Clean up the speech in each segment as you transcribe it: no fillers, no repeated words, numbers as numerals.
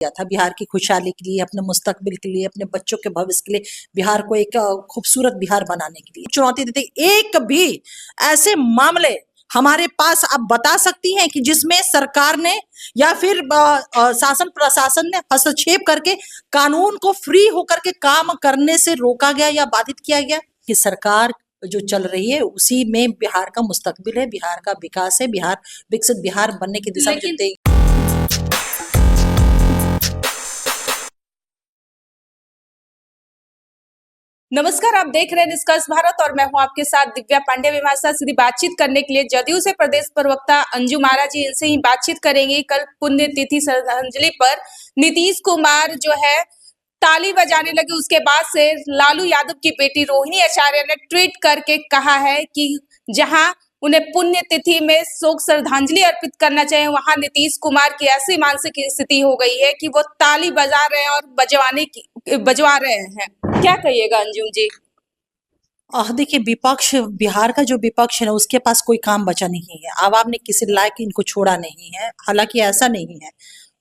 किया था बिहार की खुशहाली के लिए, अपने मुस्तकबिल के लिए, अपने बच्चों के भविष्य के लिए, बिहार को एक खूबसूरत बिहार बनाने के लिए चुनौती देते। एक भी ऐसे मामले हमारे पास आप बता सकती हैं कि जिसमें सरकार ने या फिर शासन प्रशासन ने हस्तक्षेप करके कानून को फ्री होकर के काम करने से रोका गया या बाधित किया गया? कि सरकार जो चल रही है उसी में बिहार का मुस्तकबिल है, बिहार का विकास है, बिहार विकसित बिहार बनने की दिशा में। नमस्कार, आप देख रहे हैं निष्कर्ष भारत और मैं हूं आपके साथ दिव्या पांडे। हमारे साथ सीधी बातचीत करने के लिए जदयू से प्रदेश प्रवक्ता अंजुम आरा जी, इनसे ही बातचीत करेंगे। कल पुण्यतिथि श्रद्धांजलि पर नीतीश कुमार जो है ताली बजाने लगे, उसके बाद से लालू यादव की बेटी रोहिणी आचार्य ने ट्वीट करके कहा है कि जहां उन्हें पुण्यतिथि में शोक श्रद्धांजलि अर्पित करना चाहिए, वहां नीतीश कुमार की ऐसी मानसिक स्थिति हो गई है कि वो ताली बजा रहे हैं और बजवा रहे हैं। क्या कहिएगा अंजुम जी? देखिए, विपक्ष, बिहार का जो विपक्ष है ना, उसके पास कोई काम बचा नहीं है। आवाम ने किसी लायक इनको छोड़ा नहीं है। हालांकि ऐसा नहीं है,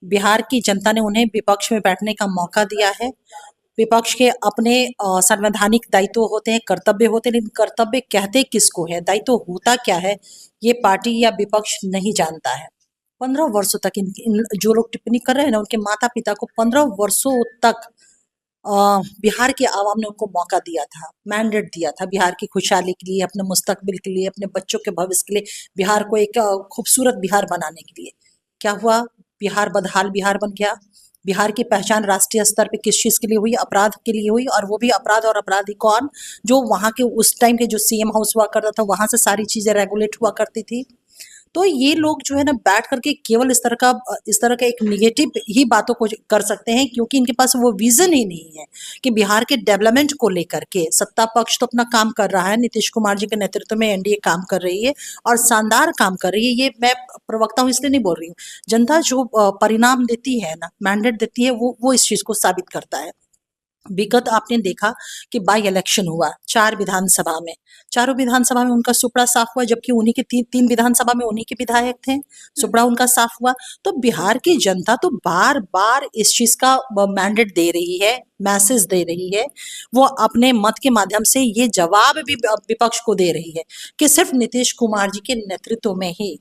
बिहार की जनता ने उन्हें विपक्ष में बैठने का मौका दिया है। विपक्ष के अपने संवैधानिक दायित्व होते हैं, कर्तव्य होते हैं, लेकिन कर्तव्य कहते किसको है, दायित्व होता क्या है, ये पार्टी या विपक्ष नहीं जानता है। 15 वर्षों तक इन जो लोग टिप्पणी कर रहे हैं ना, उनके माता पिता को 15 वर्षों तक बिहार के आवाम ने उनको मौका दिया था, मैंडेट दिया था बिहार की खुशहाली के लिए, अपने मुस्तकबिल के लिए, अपने बच्चों के भविष्य के लिए, बिहार को एक खूबसूरत बिहार बनाने के लिए। क्या हुआ? बिहार बदहाल बिहार बन गया। बिहार की पहचान राष्ट्रीय स्तर पे किस चीज के लिए हुई? अपराध के लिए हुई। और वो भी अपराध और अपराधी कौन? जो वहां के उस टाइम के जो सीएम हाउस हुआ करता था, वहां से सारी चीजें रेगुलेट हुआ करती थी। तो ये लोग जो है ना, बैठ करके केवल इस तरह का एक निगेटिव ही बातों को कर सकते हैं, क्योंकि इनके पास वो विजन ही नहीं है कि बिहार के डेवलपमेंट को लेकर के। सत्ता पक्ष तो अपना काम कर रहा है, नीतीश कुमार जी के नेतृत्व में एनडीए काम कर रही है और शानदार काम कर रही है। ये मैं प्रवक्ता हूँ इसलिए नहीं बोल रही हूँ। जनता जो परिणाम देती है ना, मैंडेट देती है, वो इस चीज को साबित करता है। विगत आपने देखा कि बाई इलेक्शन हुआ 4 विधानसभा में, चारों विधानसभा में उनका सुपड़ा साफ हुआ, जबकि उन्हीं के तीन विधानसभा में उन्हीं के विधायक थे, सुपड़ा उनका साफ हुआ। तो बिहार की जनता तो बार बार इस चीज का मैंडेट दे रही है, मैसेज दे रही है। वो अपने मत के माध्यम से ये जवाब भी विपक्ष को दे रही है कि सिर्फ नीतीश कुमार जी के नेतृत्व में ही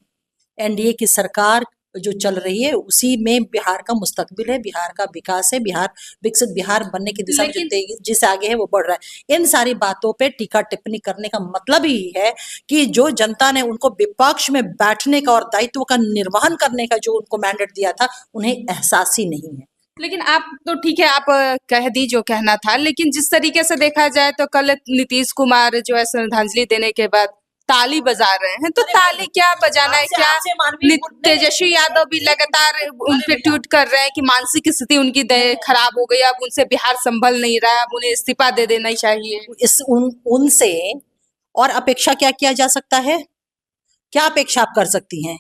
एनडीए की सरकार जो चल रही है उसी में बिहार का मुस्तकबिल है, बिहार का विकास है, बिहार विकसित बिहार बनने की दिशा में जिस आगे है वो बढ़ रहा है। इन सारी बातों पे टीका टिप्पणी करने का मतलब ही है कि जो जनता ने उनको विपक्ष में बैठने का और दायित्व का निर्वहन करने का जो उनको मैंडेट दिया था, उन्हें एहसास ही नहीं है। लेकिन आप तो ठीक है, आप कह दी जो कहना था, लेकिन जिस तरीके से देखा जाए तो कल नीतीश कुमार जो है श्रद्धांजलि देने के बाद ताली बजा रहे हैं, तो ताली क्या बजाना है? क्या तेजस्वी यादव भी लगातार उन पे ट्वीट कर रहे हैं कि मानसिक स्थिति उनकी खराब हो गई, अब उनसे बिहार संभल नहीं रहा, अब उन्हें इस्तीफा दे देना चाहिए। उनसे और अपेक्षा क्या किया जा सकता है? क्या अपेक्षा आप कर सकती हैं?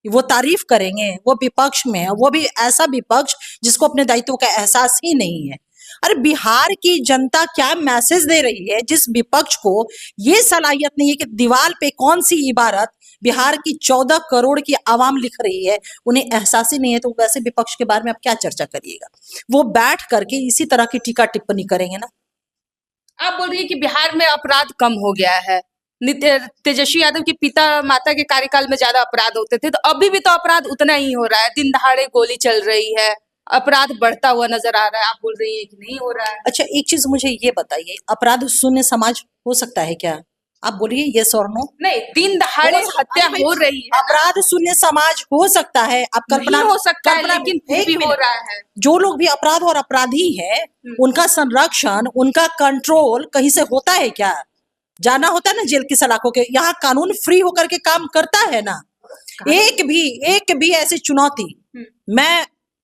वो तारीफ करेंगे? वो विपक्ष में है, वो भी ऐसा विपक्ष जिसको अपने दायित्व का एहसास ही नहीं है। अरे बिहार की जनता क्या मैसेज दे रही है, जिस विपक्ष को ये सलाहियत नहीं है कि दीवार पे कौन सी इबारत बिहार की 14 करोड़ की आवाम लिख रही है, उन्हें एहसास ही नहीं है। तो वैसे विपक्ष के बारे में आप क्या चर्चा करिएगा? वो बैठ करके इसी तरह की टीका टिप्पणी करेंगे ना। आप बोल रही है कि बिहार में अपराध कम हो गया है, तेजस्वी यादव के पिता माता के कार्यकाल में ज्यादा अपराध होते थे, तो अभी भी तो अपराध उतना ही हो रहा है, दिन दहाड़े गोली चल रही है, अपराध बढ़ता हुआ नजर आ रहा है। आप बोल रही है कि नहीं हो रहा है? अच्छा, एक चीज मुझे ये बताइए, अपराध शून्य समाज हो सकता है क्या? आप बोलिए यस और नो। नहीं, दिन दहाड़े हत्या हो रही है, अपराध शून्य समाज हो सकता है। आप कल्पना हो सकता है, लेकिन फिर भी हो रहा है। जो लोग भी अपराध और अपराधी हैं, उनका संरक्षण, उनका कंट्रोल कहीं से होता है क्या? जाना होता है ना जेल की सलाखों के। यहाँ कानून फ्री होकर के काम करता है ना। एक भी ऐसी चुनौती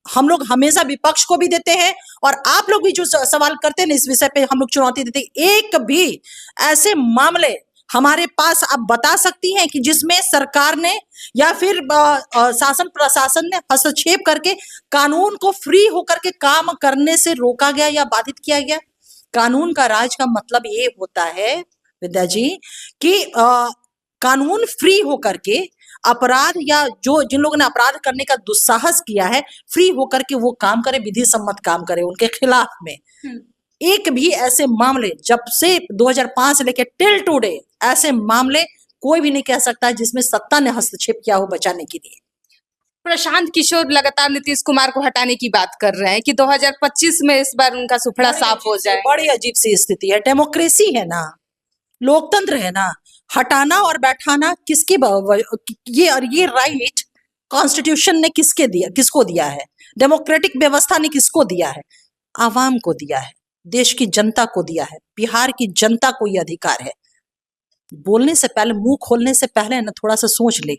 हम लोग हमेशा विपक्ष को भी देते हैं, और आप लोग भी जो सवाल करते हैं ना इस विषय पे, हम लोग चुनौती देते हैं। एक भी ऐसे मामले हमारे पास आप बता सकती हैं कि जिसमें सरकार ने या फिर शासन प्रशासन ने हस्तक्षेप करके कानून को फ्री होकर के काम करने से रोका गया या बाधित किया गया? कानून का राज का मतलब ये होता है विद्या जी कि कानून फ्री होकर के अपराध या जो जिन लोगों ने अपराध करने का दुस्साहस किया है, फ्री होकर के वो काम करे, विधि सम्मत काम करे उनके खिलाफ में। एक भी ऐसे मामले जब से 2005 से लेकर टिल टुडे ऐसे मामले कोई भी नहीं कह सकता है जिसमें सत्ता ने हस्तक्षेप किया हो बचाने के लिए। प्रशांत किशोर लगातार नीतीश कुमार को हटाने की बात कर रहे हैं कि 2025 में इस बार उनका सुपड़ा साफ हो जाए। बड़ी अजीब सी स्थिति है, डेमोक्रेसी है ना, लोकतंत्र है ना, हटाना और बैठाना किसकी ये राइट कॉन्स्टिट्यूशन ने किसको दिया है, डेमोक्रेटिक व्यवस्था ने किसको दिया है, आवाम को दिया है, देश की जनता को दिया है, बिहार की जनता को यह अधिकार है। बोलने से पहले, मुंह खोलने से पहले ना थोड़ा सा सोच ले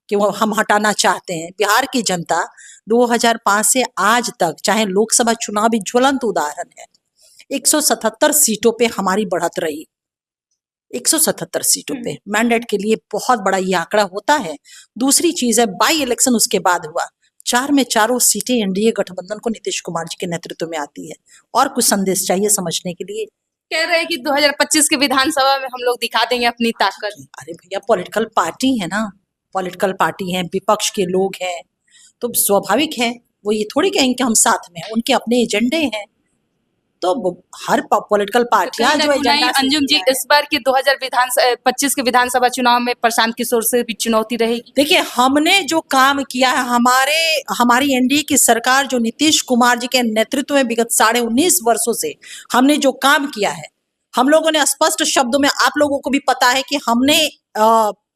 कि वो हम हटाना चाहते हैं। बिहार की जनता 2005 से आज तक, चाहे लोकसभा चुनाव भी ज्वलंत उदाहरण है, 177 सीटों पे हमारी बढ़त रही, 177 सीटों पे मैंडेट के लिए बहुत बड़ा ये आंकड़ा होता है। दूसरी चीज है, बाई इलेक्शन उसके बाद हुआ, 4 में 4 सीटें एनडीए गठबंधन को नीतीश कुमार जी के नेतृत्व में आती है। और कुछ संदेश चाहिए समझने के लिए? कह रहे हैं कि 2025 के विधानसभा में हम लोग दिखा देंगे अपनी ताकत। अरे भैया, पॉलिटिकल पार्टी है ना, पॉलिटिकल पार्टी है, विपक्ष के लोग हैं, तो स्वाभाविक है वो ये थोड़ी कहेंगे कि हम साथ में हैं, उनके अपने एजेंडे हैं। तो हर पॉलिटिकल पार्टियां जो एजेंडा, अंजुम जी, इस बार के 2025 के विधानसभा चुनाव में प्रशांत किशोर से भी चुनौती रहेगी। देखिए, हमने जो काम किया है, हमारी एनडीए की सरकार जो नीतीश कुमार जी के नेतृत्व में विगत 19.5 वर्षों से हमने जो काम किया है, हम लोगों ने स्पष्ट शब्दों में, आप लोगों को भी पता है कि हमने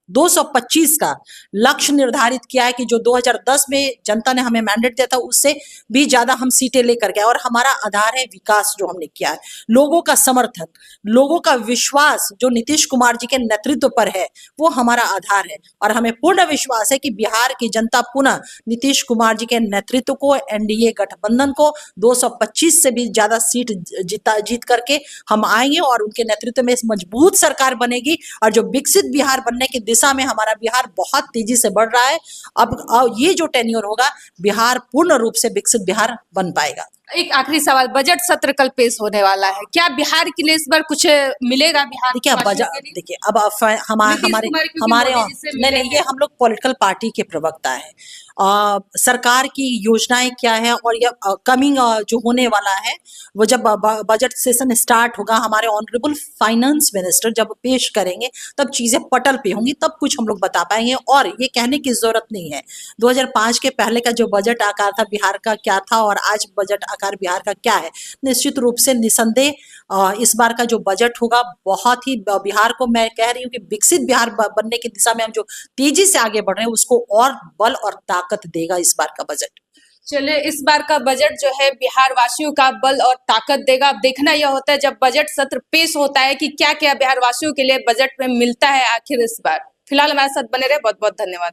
225 का लक्ष्य निर्धारित किया है कि जो 2010 में जनता ने हमें मैंडेट दिया था उससे भी ज्यादा हम सीटें लेकर गए। और हमारा आधार है विकास, जो हमने किया है, लोगों का समर्थन, लोगों का विश्वास जो नीतीश कुमार जी के नेतृत्व पर है, वो हमारा आधार है। और हमें पूर्ण विश्वास है कि बिहार की जनता पुनः नीतीश कुमार जी के नेतृत्व को, एनडीए गठबंधन को 225 से भी ज्यादा सीट जीत करके हम आएंगे और उनके नेतृत्व में मजबूत सरकार बनेगी। और जो विकसित बिहार बनने की दिशा में हमारा बिहार बहुत तेजी से बढ़ रहा है, अब ये जो टेन्योर होगा, बिहार पूर्ण रूप से विकसित बिहार बन पाएगा। एक आखिरी सवाल, बजट सत्र कल पेश होने वाला है, क्या बिहार के लिए इस बार कुछ मिलेगा? बिहार क्या बजट, देखिए अब हमारे नहीं, ये हम लोग पॉलिटिकल पार्टी के प्रवक्ता है, सरकार की योजनाएं क्या है और ये कमिंग जो होने वाला है, वो जब बजट सेशन स्टार्ट होगा, हमारे ऑनरेबल फाइनेंस मिनिस्टर जब पेश करेंगे तब चीजें पटल पे होंगी, तब कुछ हम लोग बता पाएंगे। और ये कहने की जरूरत नहीं है 2005 के पहले का जो बजट आकार था बिहार का क्या था और आज बजट आकार बिहार का क्या है। निश्चित रूप से निसंदेह इस बार का जो बजट होगा बहुत ही, बिहार को मैं कह रही हूँ कि विकसित बिहार बनने की दिशा में हम जो तेजी से आगे बढ़ रहे हैं उसको और बल और ताकत देगा इस बार का बजट। चलिए, इस बार का बजट जो है बिहार वासियों का बल और ताकत देगा। अब देखना यह होता है जब बजट सत्र पेश होता है कि क्या क्या बिहार वासियों के लिए बजट में मिलता है आखिर इस बार। फिलहाल हमारे साथ बने रहे, बहुत बहुत धन्यवाद।